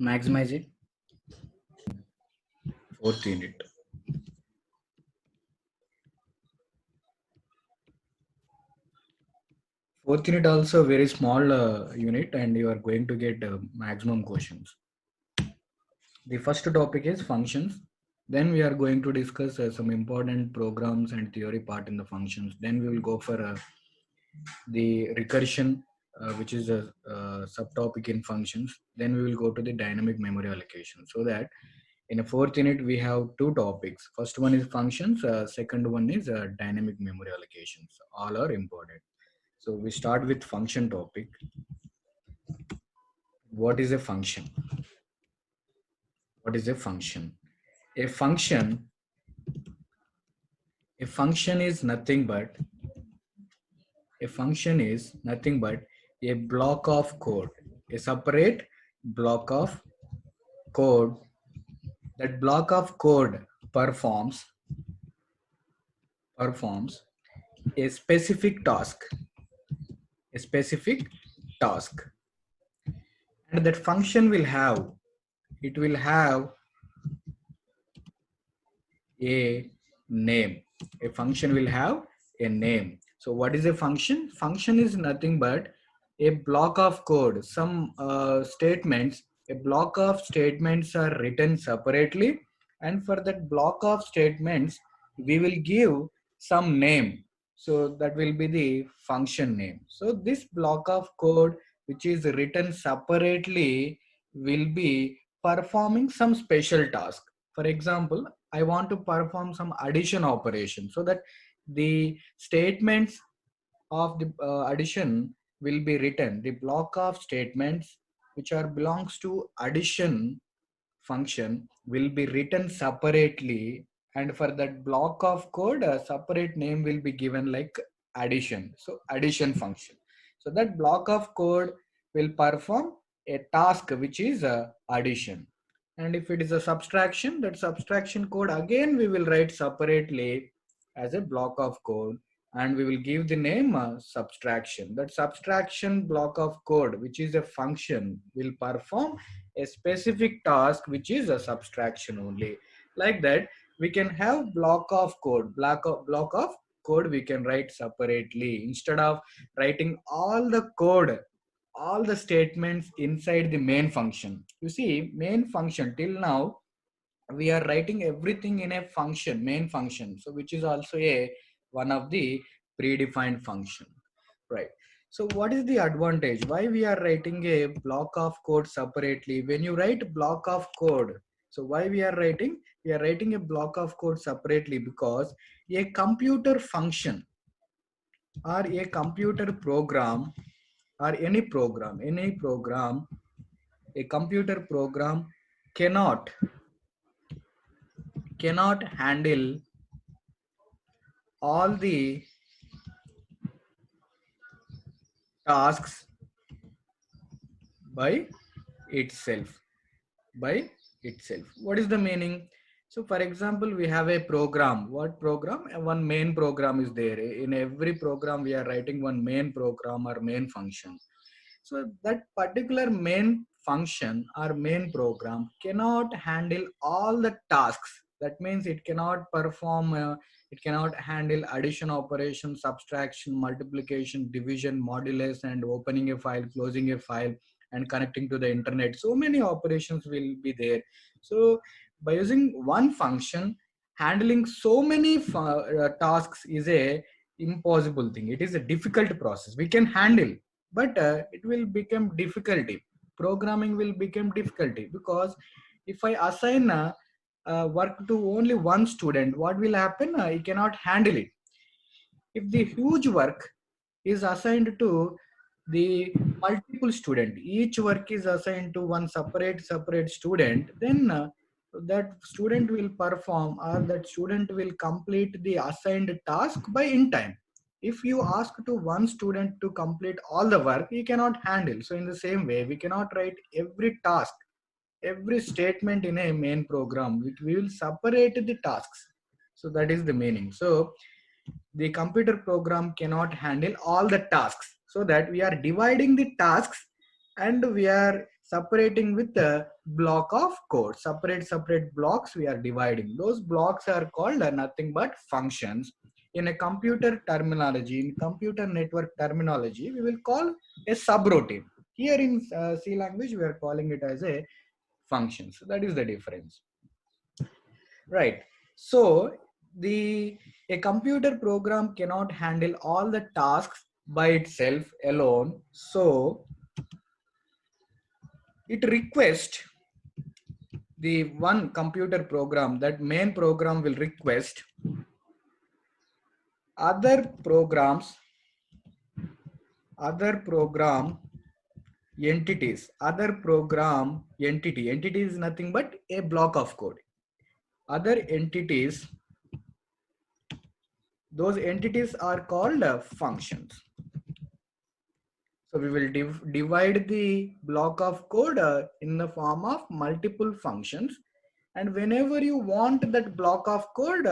Maximize it. Fourth unit. Fourth unit also very small unit, and you are going to get maximum questions. The first topic is functions. Then we are going to discuss some important programs and theory part in the functions. Then we will go for the recursion, which is a subtopic in functions. Then we will go to the dynamic memory allocation. So that in a fourth unit we have two topics. First one is functions. Second one is dynamic memory allocations. All are important. So we start with function topic. What is a function? What is a function? A function, a function is nothing but a function is nothing but a block of code, a separate block of code. That block of code performs a specific task, a specific task, and that function will have, it will have a name. A function will have a name. So what is a function? Function is nothing but a block of code. Some statements, a block of statements are written separately, and for that block of statements we will give some name. So that will be the function name. So this block of code which is written separately will be performing some special task. For example, I want to perform some addition operation, so that the statements of the addition will be written. The block of statements which are belongs to addition function will be written separately, and for that block of code a separate name will be given like addition. So addition function. So that block of code will perform a task which is addition. And if it is a subtraction, that subtraction code again we will write separately as a block of code, and we will give the name subtraction. That subtraction block of code which is a function will perform a specific task which is a subtraction only. Like that we can have block of code, block of code we can write separately, instead of writing all the code, all the statements inside the main function. You see, main function till now we are writing everything in a function, main function, so which is also a one of the predefined function, right? So what is the advantage? Why we are writing a block of code separately? When you write block of code, so why we are writing? We are writing a block of code separately because a computer function or a computer program or any program, a computer program cannot handle all the tasks by itself. By itself. What is the meaning? So for example, we have a program. What program? One main program is there. In every program, we are writing one main program or main function. So that particular main function or main program cannot handle all the tasks. That means it cannot perform, it cannot handle addition operation, subtraction, multiplication, division, modulus, and opening a file, closing a file, and connecting to the internet. So many operations will be there. So by using one function, handling so many tasks is a impossible thing. It is a difficult process. We can handle, but it will become difficulty. Programming will become difficulty because if I assign work to only one student, what will happen? He cannot handle it. If the huge work is assigned to the multiple student, each work is assigned to one separate student, then that student will perform, or that student will complete the assigned task by in time. If you ask to one student to complete all the work, he cannot handle. So in the same way, we cannot write every task, every statement in a main program. We will separate the tasks. So that is the meaning. So the computer program cannot handle all the tasks, so that we are dividing the tasks and we are separating with a block of code. Separate blocks we are dividing. Those blocks are called nothing but functions. In a computer terminology, in computer network terminology, we will call a subroutine. Here in C language, we are calling it as a function. So that is the difference. Right. So a computer program cannot handle all the tasks by itself alone. So it requests the one computer program, that main program will request other programs, other program entities, other program entity is nothing but a block of code. Other entities, those entities are called functions. So we will divide the block of code in the form of multiple functions. And whenever you want that block of code,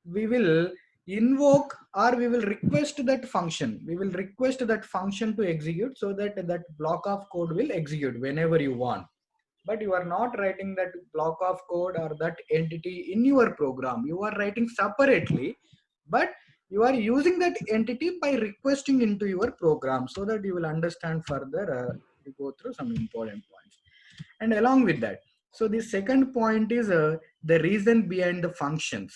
we will invoke or we will request that function. We will request that function to execute so that that block of code will execute whenever you want. But you are not writing that block of code or that entity in your program. You are writing separately, but you are using that entity by requesting into your program, so that you will understand further. We go through some important points. And along with that, so the second point is the reason behind the functions.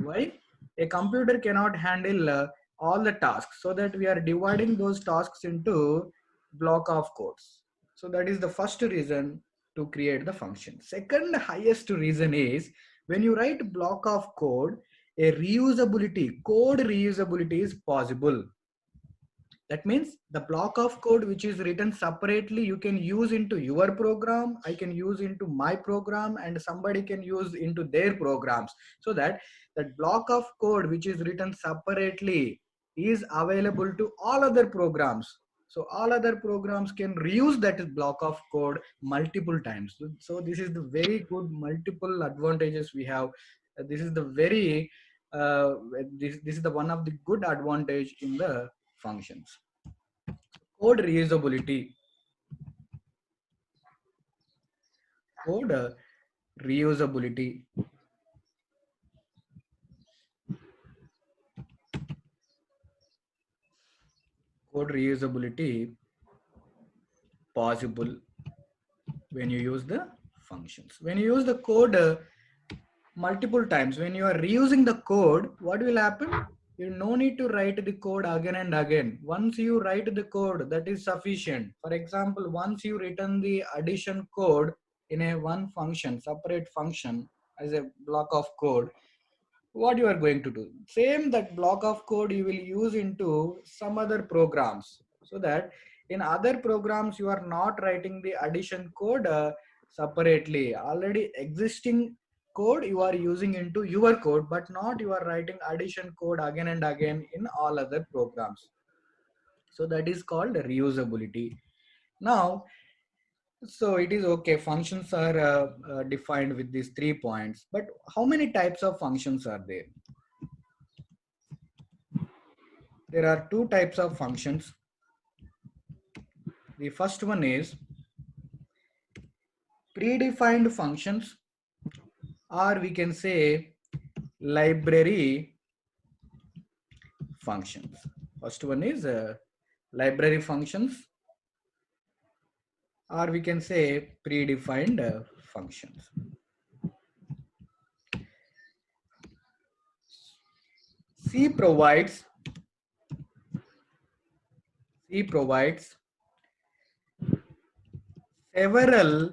Why a computer cannot handle all the tasks, so that we are dividing those tasks into block of codes. So that is the first reason to create the function. Second highest reason is, when you write block of code, a code reusability is possible. That means the block of code which is written separately, you can use into your program, I can use into my program, and somebody can use into their programs. So that that block of code which is written separately is available to all other programs. So all other programs can reuse that block of code multiple times. So this is the very good multiple advantages we have. This is the very this is the one of the good advantage in the functions. Code reusability. Code reusability. Code reusability possible when you use the functions. When you use the code multiple times, when you are reusing the code, what will happen? You no need to write the code again and again. Once you write the code, that is sufficient. For example, once you written the addition code in a one function, separate function as a block of code, what you are going to do? Same that block of code you will use into some other programs, so that in other programs you are not writing the addition code separately. Already existing code you are using into your code, but not you are writing addition code again and again in all other programs. So that is called reusability. Now, so it is okay, functions are defined with these 3 points, but how many types of functions are there? There are 2 types of functions. The first one is predefined functions, or we can say library functions. First one is library functions, or we can say predefined functions. C provides several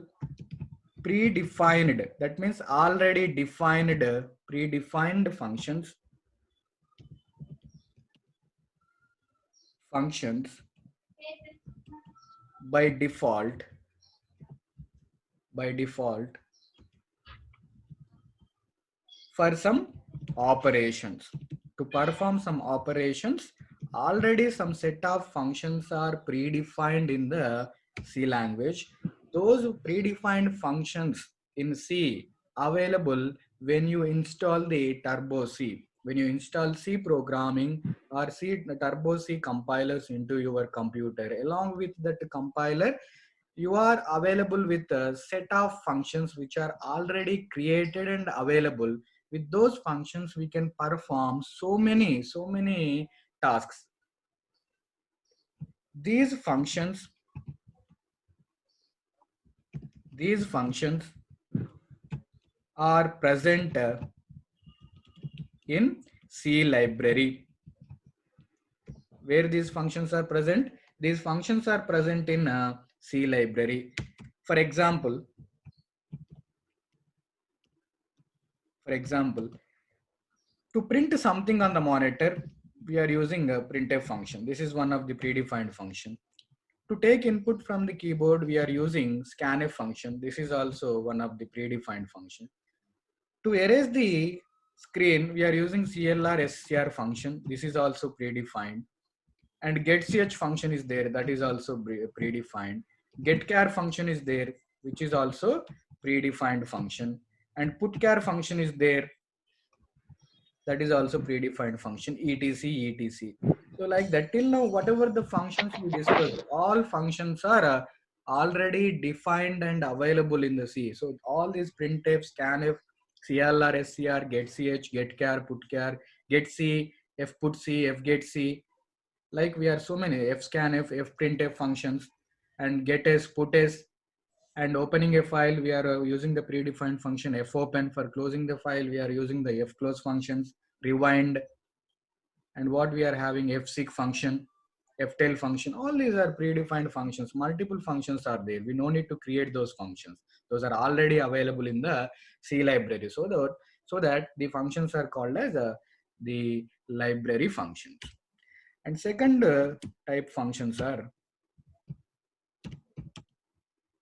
predefined, that means already defined predefined functions by default for some operations. To perform some operations, already some set of functions are predefined in the C language. Those predefined functions in C available when you install the Turbo C. When you install C programming or Turbo C compilers into your computer, along with that compiler, you are available with a set of functions which are already created and available. With those functions we can perform so many tasks. these functions these functions are present in C library. Where these functions are present? These functions are present in C library. For example, to print something on the monitor, we are using a printf function. This is one of the predefined function. To take input from the keyboard, we are using scanf function. This is also one of the predefined function. To erase the screen, we are using CLR SCR function. This is also predefined. And getch function is there, that is also predefined. Getchar function is there, which is also predefined function. And putchar function is there, that is also predefined function, etc. So like that, till now whatever the functions we discussed, all functions are already defined and available in the C. So all these printf, scanf, clr, scr, getch, getchar, putchar, getc, fputc, fgetc, like we are so many fscanf, fprintf functions, and gets, puts, and opening a file we are using the predefined function fopen. For closing the file we are using the fclose functions, rewind, and what we are having fseek function, ftail function. All these are predefined functions. Multiple functions are there, we no need to create those functions. Those are already available in the C library. So that the functions are called as the library functions. And second type functions are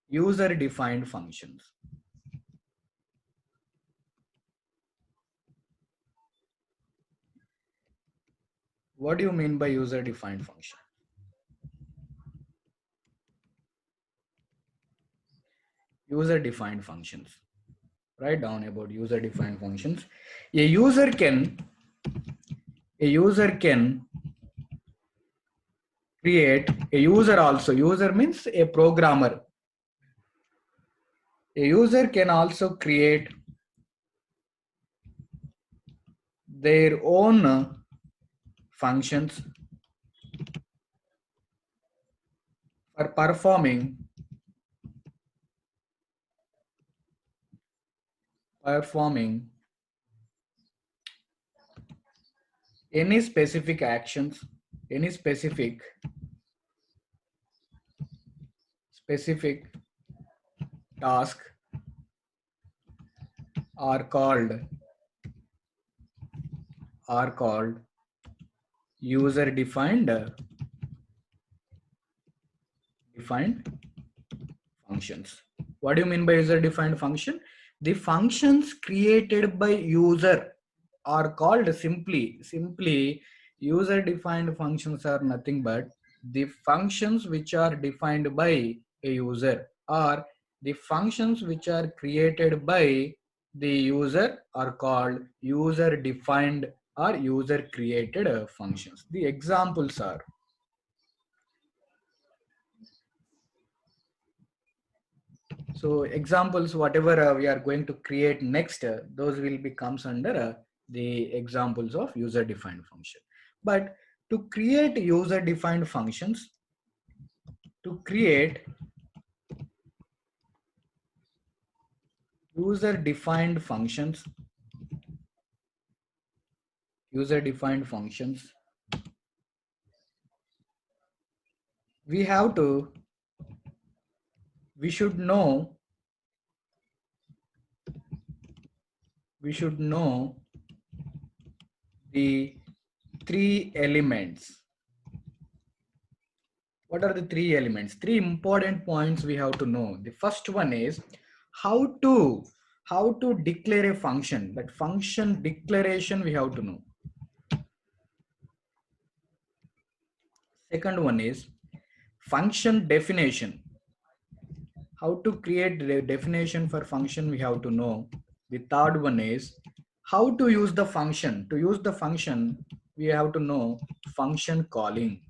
user defined functions. What do you mean by user defined function? User defined functions. Write down about user defined functions. A user can create a user also. User means a programmer. A user can also create their own functions for performing any specific actions, any specific task are called user defined functions. What do you mean by user defined function? The functions created by user are called simply user defined functions are nothing but the functions which are defined by a user, or the functions which are created by the user are called user defined or user created functions. The examples are, so examples, whatever we are going to create next, those will be comes under the examples of user defined function. But to create user defined functions, to create user defined functions, we have to, we should know the three elements. What are the three elements? Three important points we have to know. The first one is how to declare a function. That function declaration we have to know. Second one is function definition. How to create the definition for function we have to know. The third one is how to use the function. To use the function we have to know function calling.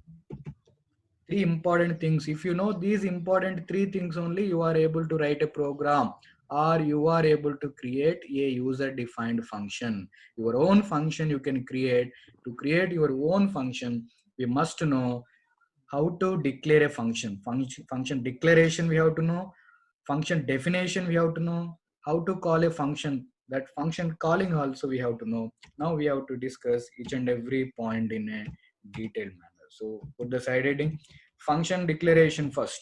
Three important things. If you know these important three things only, you are able to write a program, or you are able to create a user defined function. Your own function you can create. To create your own function, we must know how to declare a function. Function declaration we have to know. Function definition we have to know. How to call a function. That function calling also we have to know. Now we have to discuss each and every point in a detailed manner. So put the side heading. Function declaration first.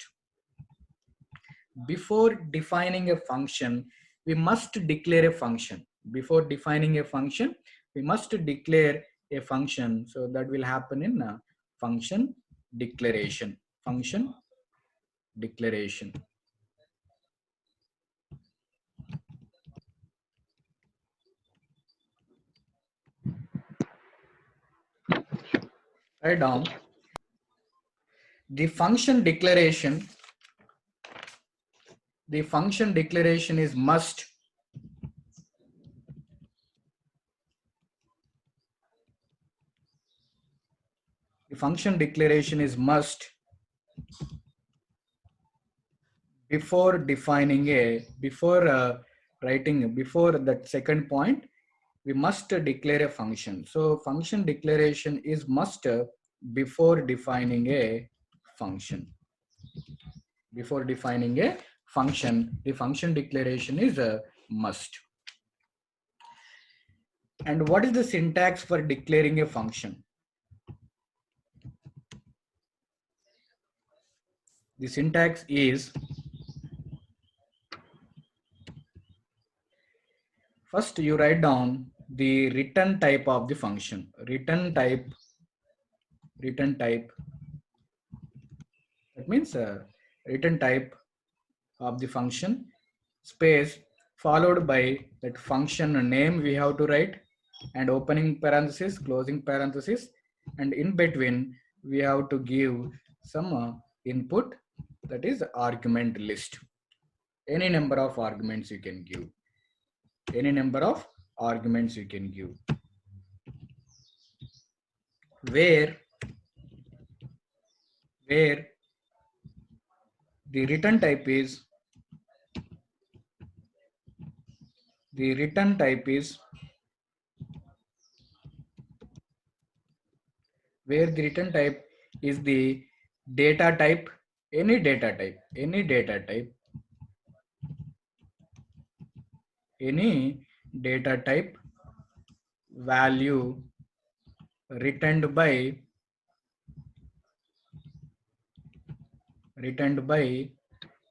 Before defining a function, we must declare a function. Before defining a function, we must declare a function. So that will happen in function declaration. Function declaration. Write down the function declaration. The function declaration is must. The function declaration is must before defining a, before that second point, we must declare a function. So function declaration is must before defining a function. Before defining a function, the function declaration is a must. And what is the syntax for declaring a function? The syntax is, first you write down the return type of the function. Return type, that means return type of the function, space, followed by that function name we have to write, and opening parenthesis, closing parenthesis, and in between we have to give some input, that is argument list. Any number of arguments you can give. Any number of arguments you can give. Where the return type is, where the return type is the data type, any data type, any data type value returned by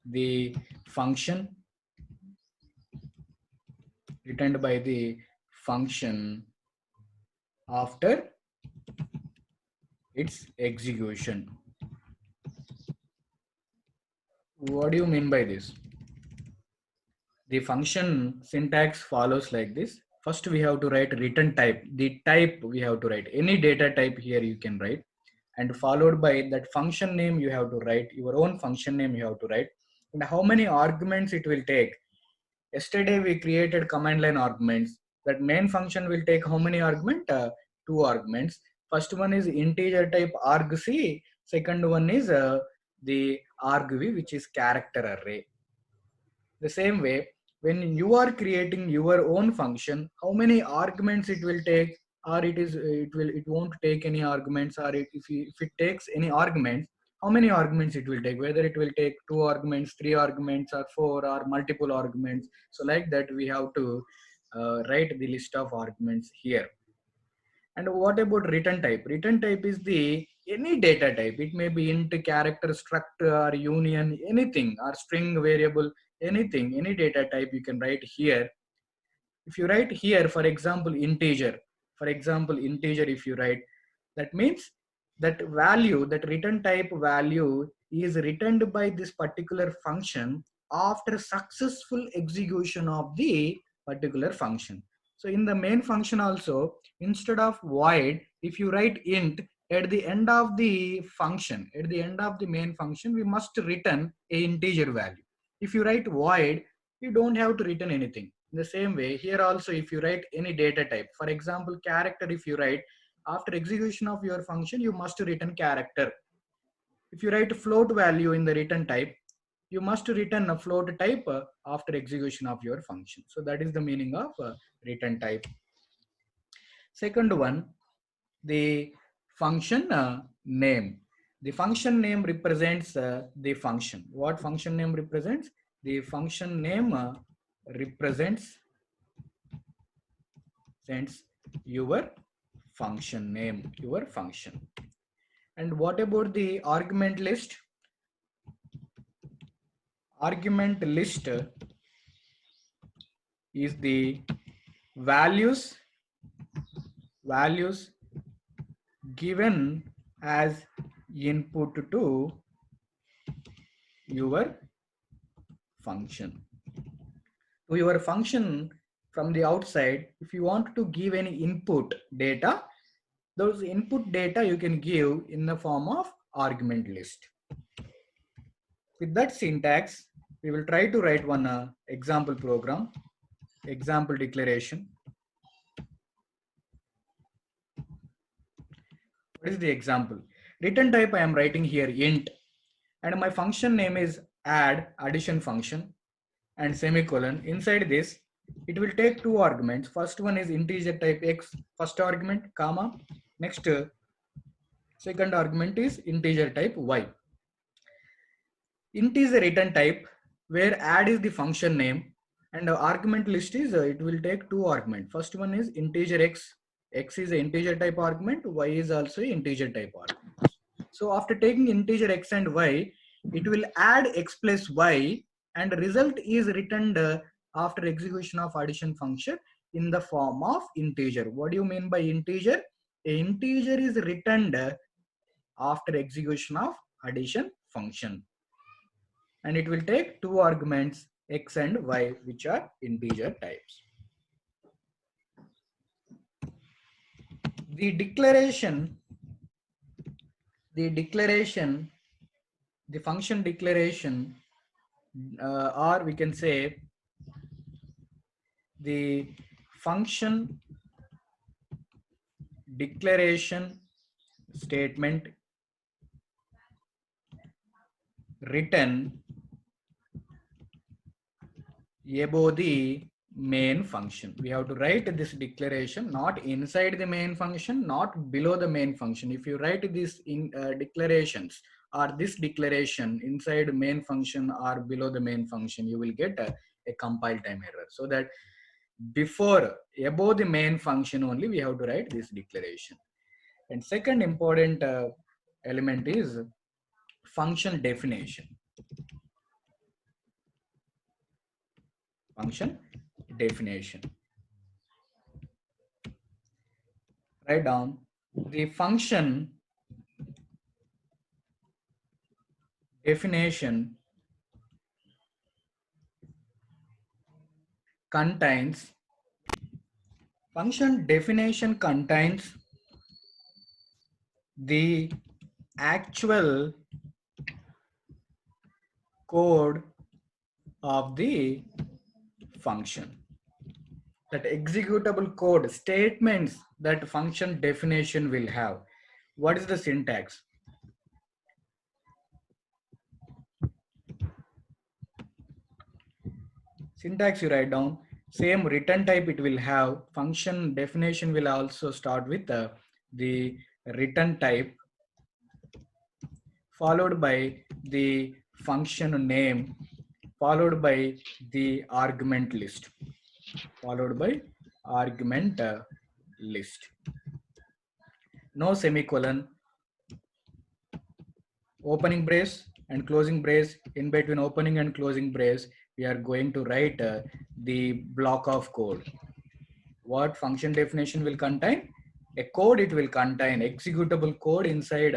the function, after its execution. What do you mean by this? The function syntax follows like this. First we have to write return type. The type we have to write. Any data type here you can write. And followed by that function name you have to write. Your own function name you have to write. And how many arguments it will take. Yesterday we created command line arguments. That main function will take how many arguments? Two arguments. First one is integer type argc. Second one is the argv, which is character array. The same way, when you are creating your own function, how many arguments it will take, or it won't take any arguments, or if it takes any arguments, how many arguments it will take, whether it will take 2 arguments, 3 arguments, or 4, or multiple arguments. So like that we have to write the list of arguments here. And what about return type? Return type is the any data type. It may be int, character, struct, or union, anything, or string, variable, anything, any data type you can write here. If you write here, for example, integer, if you write, that means that value, that return type value is returned by this particular function after successful execution of the particular function. So in the main function also, instead of void, if you write int at the end of the function, at the end of the main function, we must return a integer value. If you write void, you don't have to return anything. In the same way, here also, if you write any data type, for example, character, if you write, after execution of your function, you must return character. if you write float value in the return type, you must return a float type after execution of your function. So that is the meaning of return type. Second one, the function name. The function name represents the function. What function name represents? The function name represents your function name, your function. And what about the argument list? Argument list is the values given as input to your function. To your function from the outside, if you want to give any input data, those input data you can give in the form of argument list. With that syntax, we will try to write one example program, example declaration. What is the example? Return type I am writing here int, and my function name is add addition function and semicolon. Inside this, it will take two arguments. First one is integer type x, first argument, comma. Next, second argument is integer type y. Int is a return type where add is the function name, and the argument list is it will take two arguments. First one is integer x. X is an integer type argument, y is also an integer type argument. So after taking integer x and y, it will add x plus y, and result is returned after execution of addition function in the form of integer. What do you mean by integer? A integer is returned after execution of addition function, and it will take two arguments x and y, which are integer types. The declaration, the function declaration, or we can say the function declaration statement written above the main function. We have to write this declaration not inside the main function, not below the main function. If you write this in declarations or this declaration inside main function or below the main function, you will get a compile time error. So that before above the main function only we have to write this declaration. And second important element is function definition. Function definition. Write down the function definition contains the actual code of the function. That executable code statements that function definition will have. What is the syntax? Syntax you write down, same return type it will have. Function definition will also start with the return type, followed by the function name, followed by the argument list, no semicolon, opening brace and closing brace. In between opening and closing brace, we are going to write the block of code. What function definition will contain? A code. It will contain executable code inside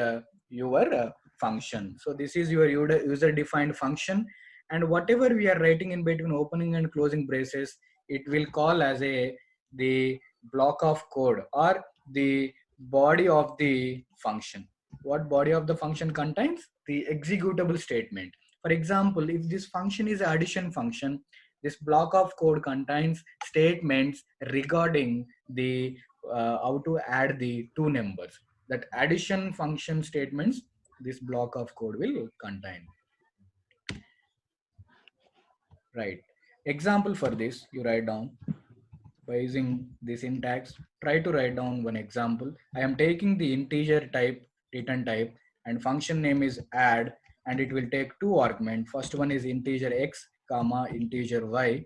your function. So this is your user defined function, and whatever we are writing in between opening and closing braces, it will call as the block of code or the body of the function. What body of the function contains? The executable statement. For example, if this function is an addition function, this block of code contains statements regarding the how to add the two numbers. That addition function statements this block of code will contain. Right. Example for this, you write down by using the syntax. Try to write down one example. I am taking the integer type, return type, and function name is add, and it will take two arguments. First one is integer x, comma, integer y.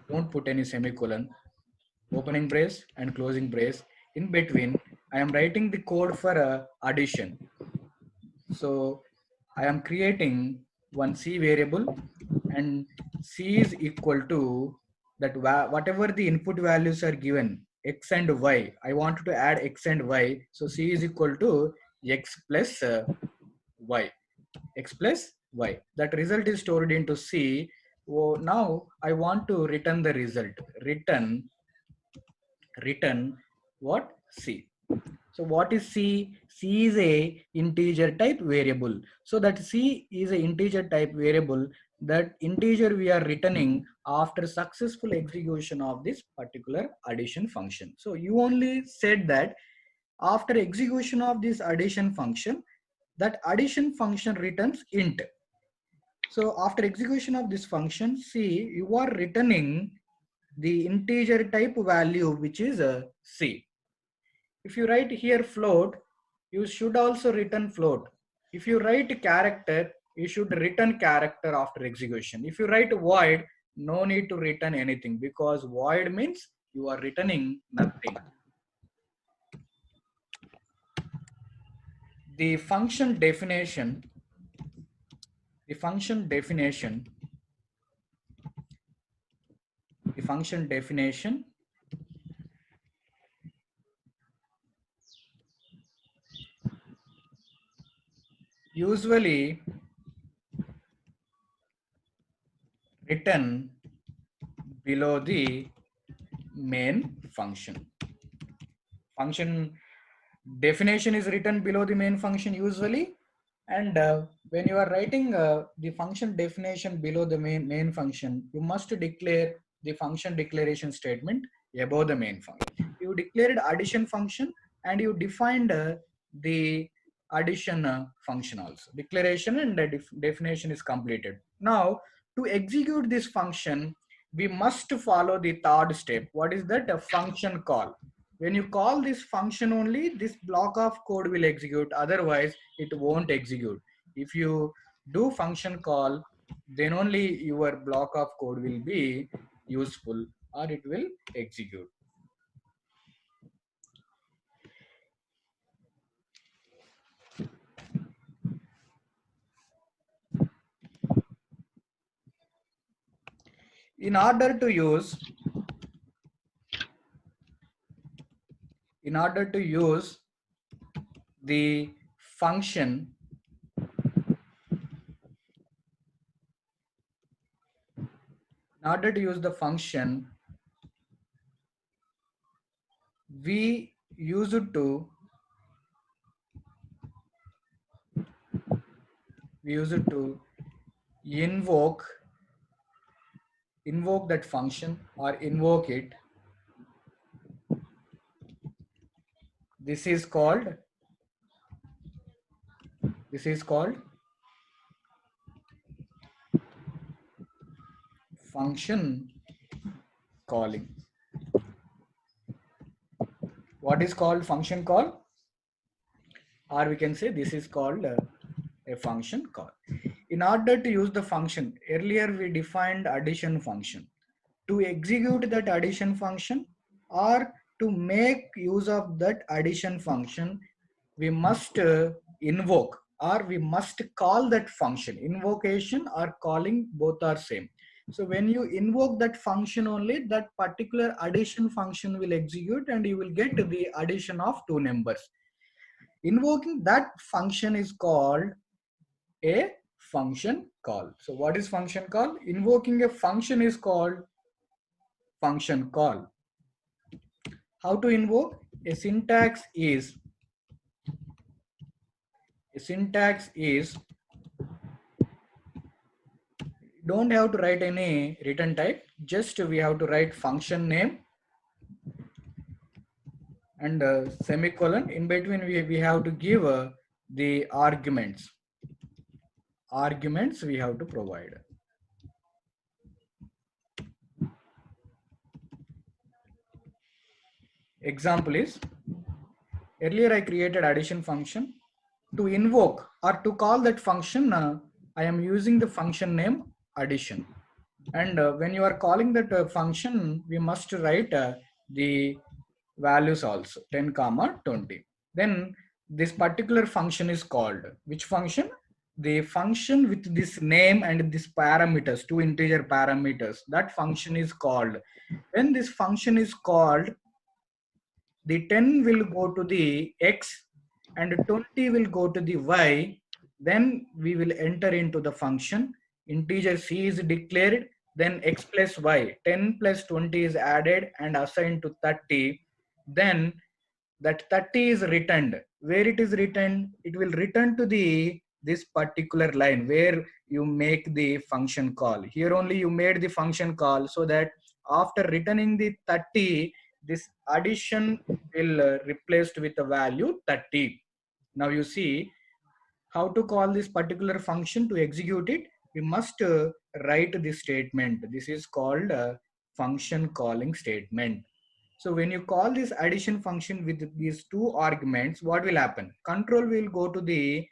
Don't put any semicolon. Opening brace and closing brace. In between, I am writing the code for addition. So I am creating one C variable, and C is equal to that whatever the input values are given, x and y. I want to add x and y. So C is equal to x plus y. X plus y. That result is stored into C. Oh, now I want to return the result. Return what? C. So what is C? C is a integer type variable. So that C is a integer type variable. That integer we are returning after successful execution of this particular addition function. So you only said that after execution of this addition function, that addition function returns int. So after execution of this function, see, you are returning the integer type value, which is C. If you write here float, you should also return float. If you write character, you should return character after execution. If you write void, no need to return anything, because void means you are returning nothing. The function definition usually written below the main function. Function definition is written below the main function usually, and when you are writing the function definition below the main function, you must declare the function declaration statement above the main function. You declared addition function and you defined the addition function also. Declaration and definition is completed. Now to execute this function, we must follow the third step. What is that? A function call. When you call this function only, this block of code will execute, otherwise it won't execute. If you do function call, then only your block of code will be useful or it will execute. In order to use the function, we use it to invoke that function or invoke it. This is called function calling. What is called function call? Or we can say this is called a function call. In order to use the function, earlier we defined addition function. To execute that addition function or to make use of that addition function, we must invoke or we must call that function. Invocation or calling, both are same. So when you invoke that function only, that particular addition function will execute and you will get the addition of two numbers. Invoking that function is called a function call. So what is function call? Invoking a function is called function call. How to invoke? A syntax is don't have to write any return type, just we have to write function name and semicolon. In between we have to give the arguments we have to provide. Example is, earlier I created addition function. To invoke or to call that function, I am using the function name addition. And when you are calling that function, we must write the values also, 10 comma 20. Then this particular function is called, which function? The function with this name and this parameters, two integer parameters, that function is called. When this function is called, the 10 will go to the x and 20 will go to the y. Then we will enter into the function. Integer c is declared, then x plus y, 10 plus 20 is added and assigned to 30. Then that 30 is returned. Where it is returned? It will return to the this particular line where you make the function call. Here only you made the function call, so that after returning the 30, this addition will replaced with the value 30. Now you see how to call this particular function. To execute it, we must write this statement. This is called function calling statement. So when you call this addition function with these two arguments, what will happen? Control will go to the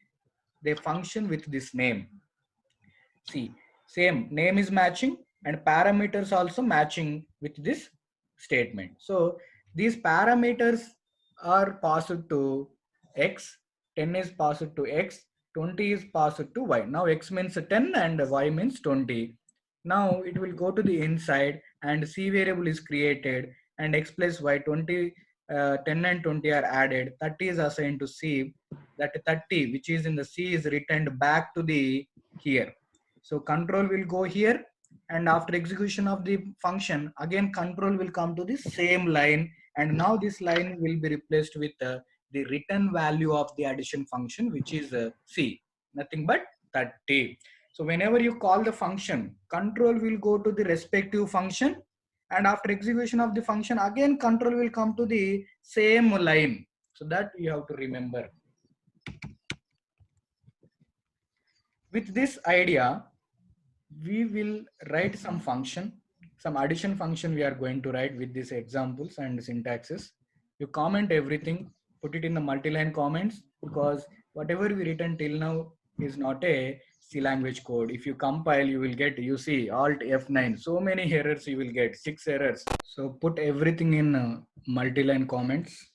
function with this name. See, same name is matching and parameters also matching with this statement. So these parameters are passed to x, 10 is passed to x, 20 is passed to y. Now x means 10 and y means 20. Now it will go to the inside and c variable is created and x plus y, 20, 10 and 20 are added, 30 is assigned to c. That 30 which is in the c is returned back to the here. So control will go here, and after execution of the function, again control will come to the same line, and now this line will be replaced with the return value of the addition function, which is c, nothing but 30. So whenever you call the function, control will go to the respective function, and after execution of the function, again control will come to the same line. So that you have to remember. With this idea, we will write some function, some addition function we are going to write with these examples and syntaxes. You comment everything, put it in the multi-line comments, because whatever we written till now is not a C language code. If you compile, you will get, you see, Alt F9, so many errors you will get, 6 errors. So put everything in multi-line comments.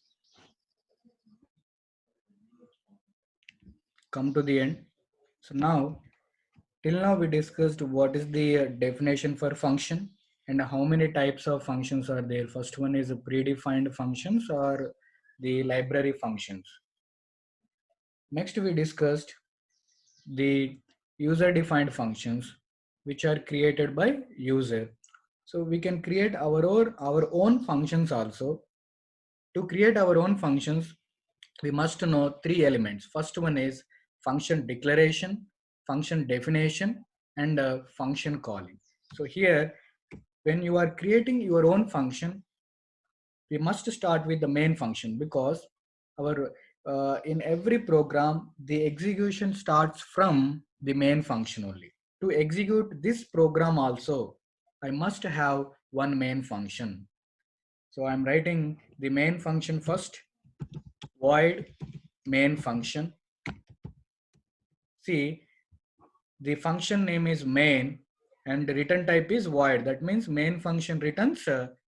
Come to the end. So now, till now we discussed what is the definition for function and how many types of functions are there. First one is predefined functions or the library functions. Next we discussed the user defined functions which are created by user. So we can create our own functions also. To create our own functions, we must know three elements. First one is function declaration, function definition, and function calling. So here, when you are creating your own function, we must start with the main function, because our in every program the execution starts from the main function only. To execute this program also, I must have one main function. So I'm writing the main function first, void main function. See, the function name is main and the return type is void. That means main function returns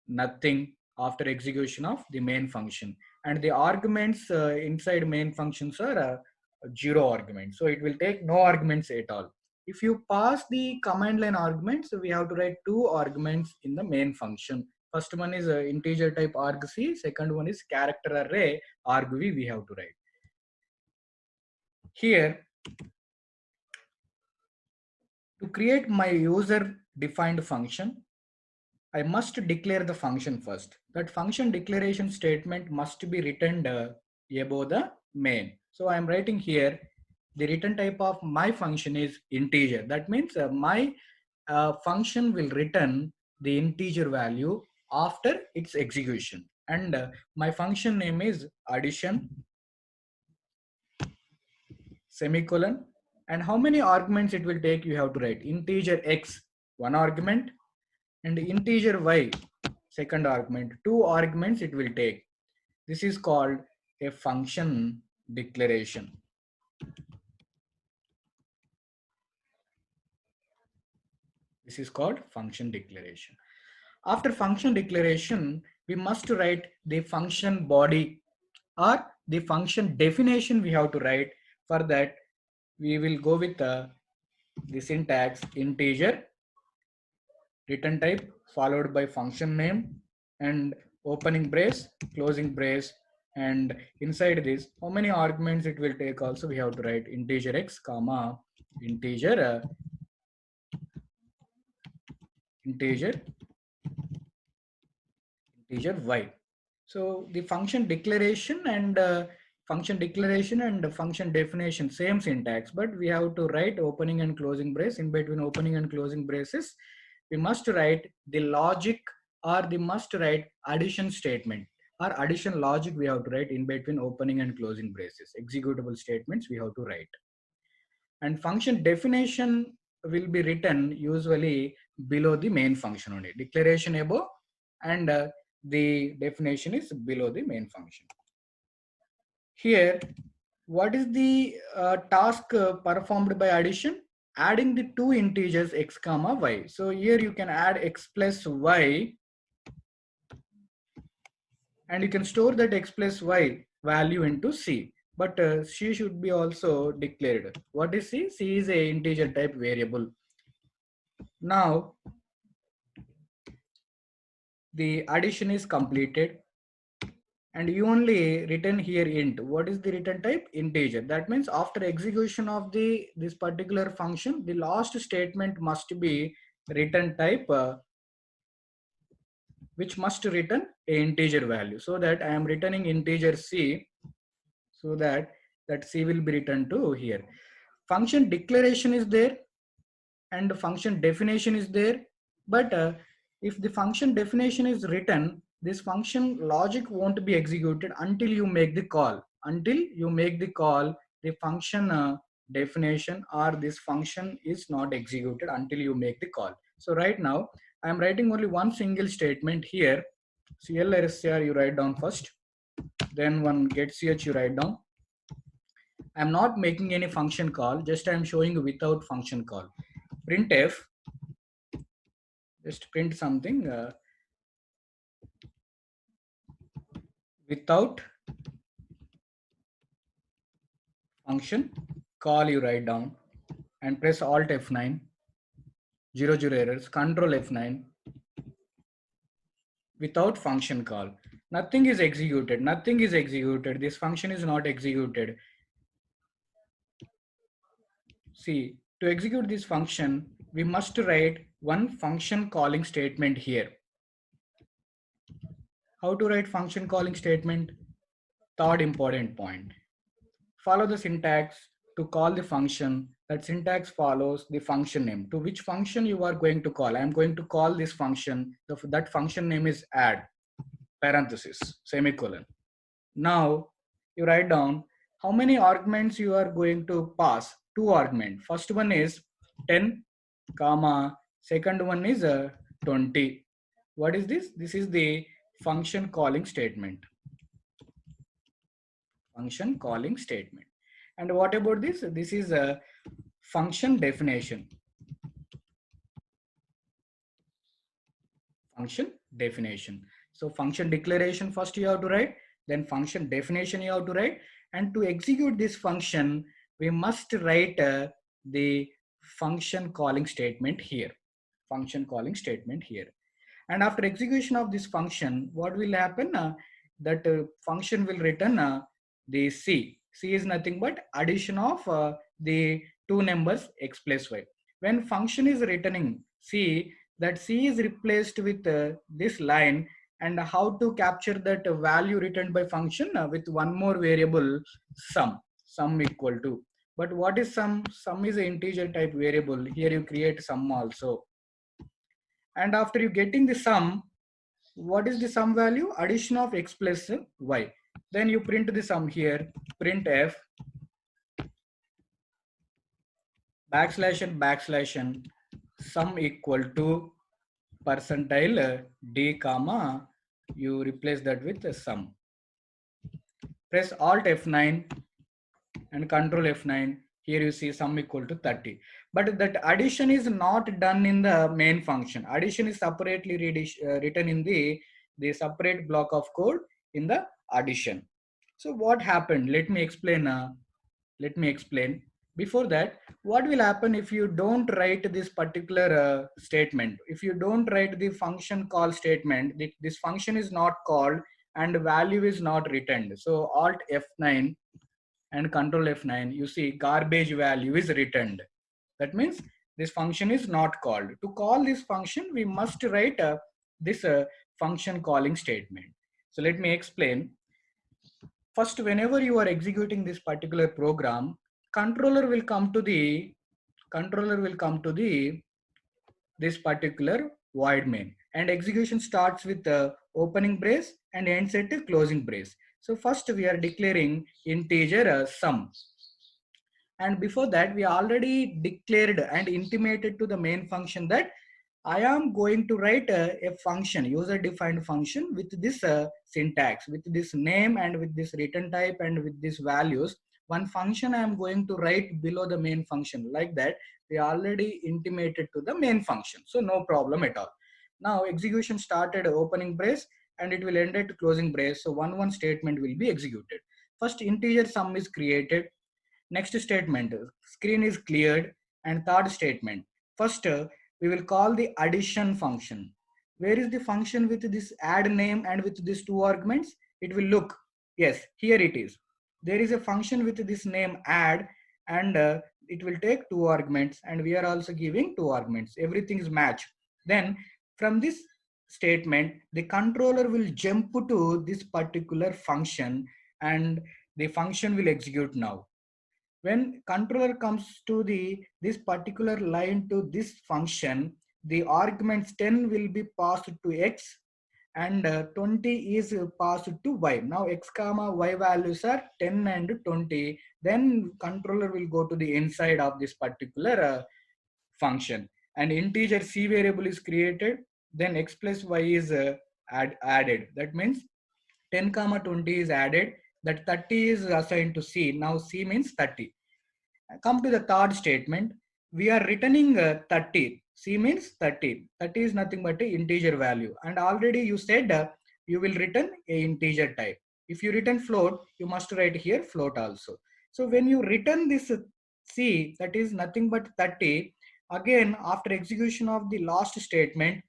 nothing after execution of the main function, and the arguments inside main functions are 0 arguments, so it will take no arguments at all. If you pass the command line arguments, we have to write two arguments in the main function. First one is integer type argc, second one is character array argv we have to write. Here, to create my user defined function, I must declare the function first. That function declaration statement must be returned above the main. So I am writing here, the return type of my function is integer. That means my function will return the integer value after its execution. And my function name is addition. semicolon, and how many arguments it will take, you have to write integer x, one argument, and integer y, second argument, two arguments it will take. This is called a function declaration. This is called function declaration. After function declaration, we must write the function body or the function definition we have to write. For that, we will go with the syntax integer, return type followed by function name and opening brace, closing brace, and inside this, how many arguments it will take also we have to write integer x, comma, integer y. So the function declaration and function definition, same syntax, but we have to write opening and closing brace. In between opening and closing braces, we must write the logic, or the must write addition statement or addition logic we have to write in between opening and closing braces. Executable statements we have to write. And function definition will be written usually below the main function only. Declaration above and the definition is below the main function. Here, what is the task performed by addition? Adding the two integers x comma y. So here you can add x plus y, and you can store that x plus y value into C. But C should be also declared. What is C? C is a integer type variable. Now, the addition is completed, and you only return here int. What is the return type? Integer. That means after execution of this particular function, the last statement must be return type, which must return a integer value. So that I am returning integer C, so that C will be returned to here. Function declaration is there and function definition is there, but if the function definition is written, this function logic won't be executed until you make the call. Until you make the call, the function definition or this function is not executed until you make the call. So right now I am writing only one single statement here. CLRSCR you write down first, then one get ch you write down. I am not making any function call, just I am showing without function call. Printf, just print something without function call you write down, and press alt F9, 0 errors, control F9. Without function call, nothing is executed, this function is not executed. See, to execute this function, we must write one function calling statement here. How to write function calling statement? Third important point. Follow the syntax to call the function. That syntax follows the function name. To which function you are going to call? I am going to call this function. That function name is add, parenthesis, semicolon. Now you write down how many arguments you are going to pass. Two arguments. First one is 10, comma. Second one is 20. What is this? This is the function calling statement. Function calling statement. And what about this? This is a function definition. Function definition. So function declaration first you have to write, then function definition you have to write, and to execute this function, we must write the function calling statement here. Function calling statement here. And after execution of this function, what will happen? That function will return the C. C is nothing but addition of the two numbers x plus y. When function is returning C, that C is replaced with this line, and how to capture that value returned by function with one more variable, sum equal to. But what is sum? Sum is an integer type variable. Here you create sum also. And after you getting the sum, what is the sum value? Addition of x plus y. Then you print the sum here, printf backslash and backslash and sum equal to percentile d comma, you replace that with a sum. Press alt F9 and control F9. Here you see sum equal to 30. But that addition is not done in the main function. Addition is separately written in the separate block of code in the addition. So what happened? Let me explain. Before that, what will happen if you don't write this particular statement? If you don't write the function call statement, this function is not called and value is not returned. So alt F9 and control F9, you see garbage value is returned. That means this function is not called. To call this function, we must write this function calling statement. So let me explain. First, whenever you are executing this particular program, controller will come to the this particular void main, and execution starts with the opening brace and ends at the closing brace. So first we are declaring integer sum, and before that we already declared and intimated to the main function that I am going to write a function, user defined function with this syntax, with this name and with this return type and with these values. One function I am going to write below the main function. Like that, we already intimated to the main function. So no problem at all. Now execution started opening brace and it will end at closing brace. So one statement will be executed. First integer sum is created. Next statement, screen is cleared. And third statement, first we will call the addition function. Where is the function with this add name and with these two arguments? It will look, yes, here it is. There is a function with this name add, and it will take two arguments, and we are also giving two arguments. Everything is matched. Then from this statement, the controller will jump to this particular function and the function will execute now. When controller comes to this particular line to this function, the arguments 10 will be passed to x and 20 is passed to y. Now x comma y values are 10 and 20. Then controller will go to the inside of this particular function. An integer c variable is created. Then x plus y is added. That means 10 comma 20 is added. That 30 is assigned to c. Now c means 30. Come to the third statement. We are returning 30. C means 30. 30 is nothing but an integer value. And already you said you will return a integer type. If you return float, you must write here float also. So when you return this C, that is nothing but 30, again after execution of the last statement,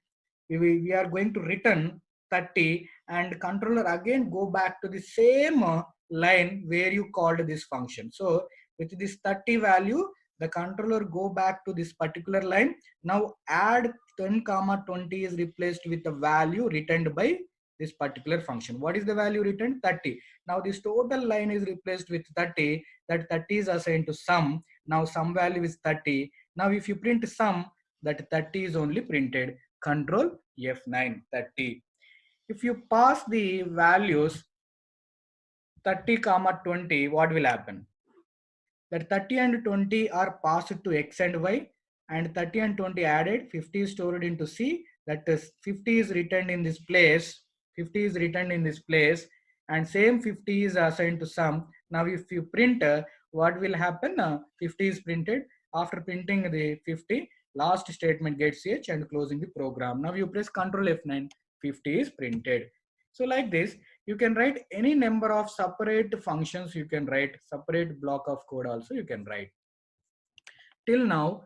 we are going to return 30 and controller again go back to the same line where you called this function. So with this 30 value, the controller go back to this particular line. Now add 10 comma 20 is replaced with the value returned by this particular function. What is the value returned? 30. Now this total line is replaced with 30. That 30 is assigned to sum. Now sum value is 30. Now if you print sum, that 30 is only printed. Control F9, 30. If you pass the values 30 comma 20, what will happen? That 30 and 20 are passed to x and y, and 30 and 20 added, 50 is stored into c. That is 50 is returned in this place. 50 is returned in this place, and same 50 is assigned to sum. Now if you print, what will happen? 50 is printed. After printing the 50, last statement gets h and closing the program. Now you press Ctrl F9, 50 is printed. So like this, you can write any number of separate functions. You can write separate block of code also you can write. Till now,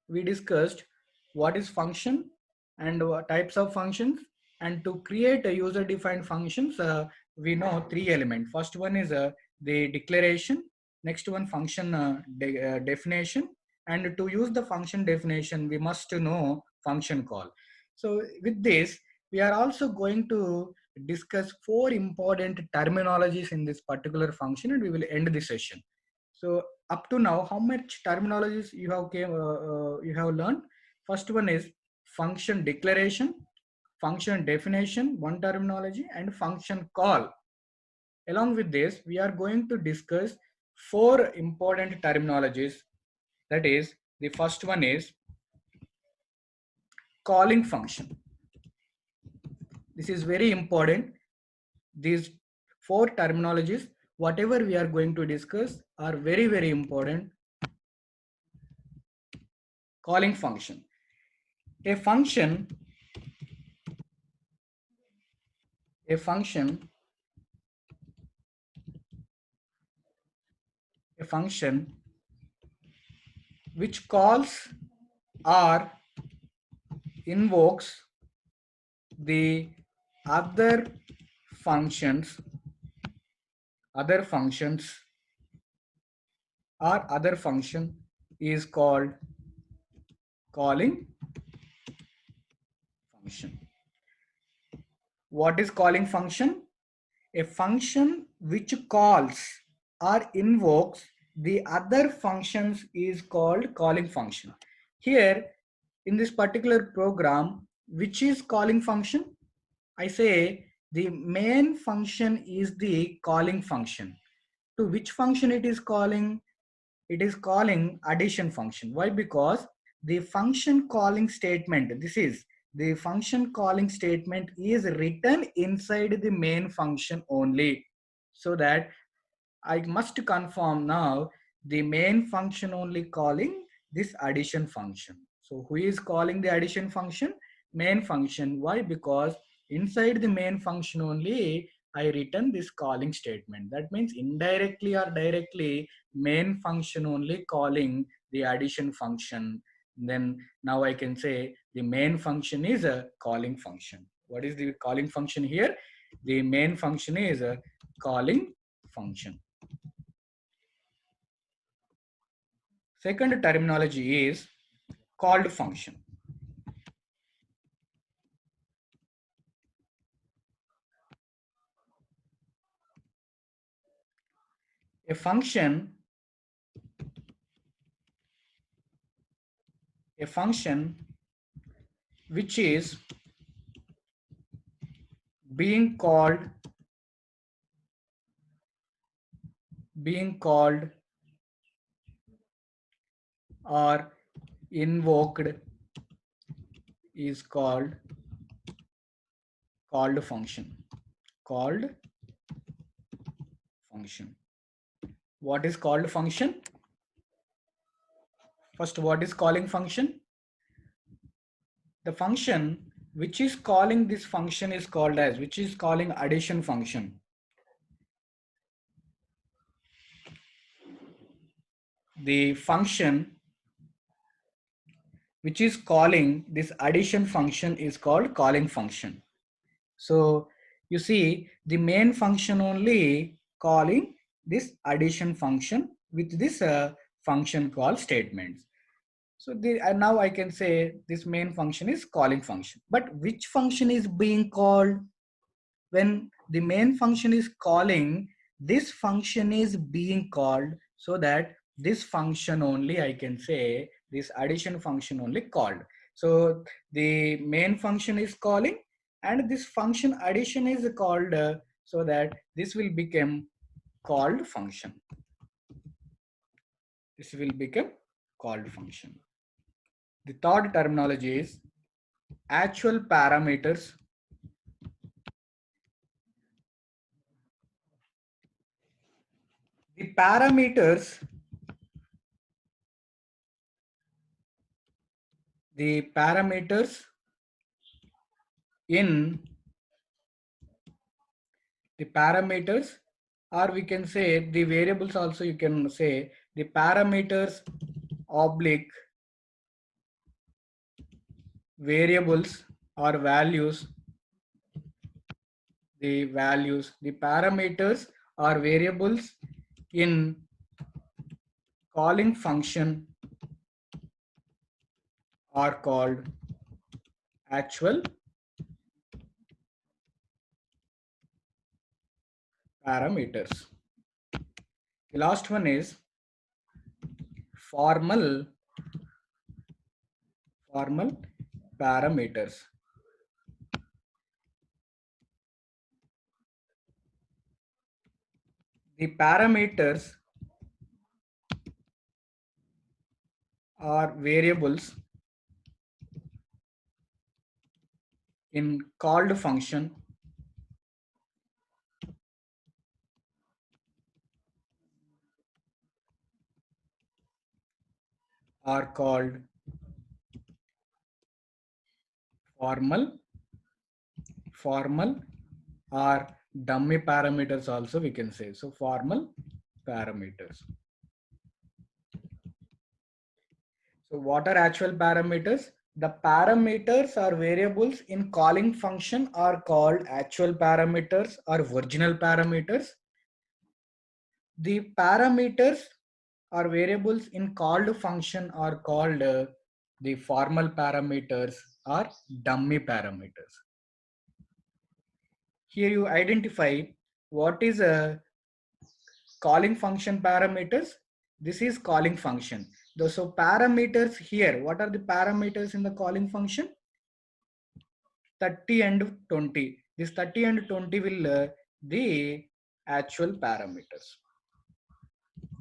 we discussed what is function and what types of functions. And to create a user defined functions, we know three elements. First one is the declaration. Next one, function definition. And to use the function definition, we must know function call. So with this, we are also going to discuss four important terminologies in this particular function, and we will end the session. So up to now, how much terminologies you have learned? First one is function declaration, function definition, one terminology, and function call. Along with this, we are going to discuss four important terminologies. That is, the first one is calling function. This is very important. These four terminologies, whatever we are going to discuss, are very, very important. Calling function. A function, a function, a function which calls or invokes the other functions, other functions or other function is called calling function. What is calling function? A function which calls or invokes the other functions is called calling function. Here in this particular program, which is calling function? I say the main function is the calling function. To which function it is calling? It is calling addition function. Why? Because the function calling statement, this is the function calling statement is written inside the main function only. So that I must confirm now the main function only calling this addition function. So who is calling the addition function? Main function. Why? Because inside the main function only I written this calling statement. That means indirectly or directly main function only calling the addition function. Then now I can say the main function is a calling function. What is the calling function here? The main function is a calling function. Second terminology is called function. A function, a function which is being called, being called or invoked is called function. Called function. What is called function? First, what is calling function? The function which is calling this function is called as, which is calling addition function. The function which is calling this addition function is called calling function. So you see the main function only calling this addition function with this function call statements. So now I can say this main function is calling function. But which function is being called? When the main function is calling, this function is being called, so that this function only I can say this addition function only called. So the main function is calling and this function addition is called, so that this will become called function. This will become called function. The third terminology is actual parameters. The parameters, the parameters in the parameters, or we can say the variables also, you can say the parameters oblique variables or values, the values, the parameters or variables in calling function are called actual parameters. The last one is formal parameters. The parameters are variables in called function are called formal or dummy parameters also we can say. So formal parameters. So what are actual parameters? The parameters or variables in calling function are called actual parameters or original parameters. The parameters or variables in called function are called the formal parameters or dummy parameters. Here you identify what is a calling function parameters. This is calling function. So parameters here, what are the parameters in the calling function? 30 and 20. This 30 and 20 will the actual parameters.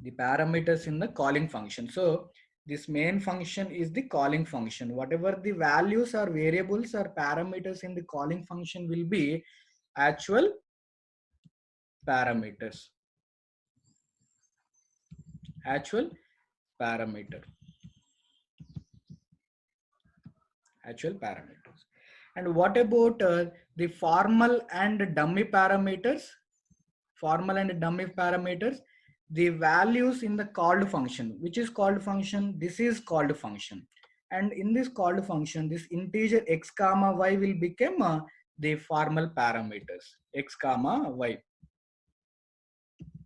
The parameters in the calling function. So this main function is the calling function. Whatever the values or variables or parameters in the calling function will be actual parameters. Actual parameter. Actual parameters. And what about the formal and dummy parameters? Formal and dummy parameters, the values in the called function. Which is called function? This is called function. And in this called function, this integer x comma y will become the formal parameters. X comma y.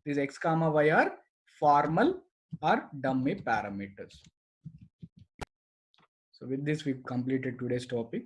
These x comma y are formal or dummy parameters. So with this, we've completed today's topic.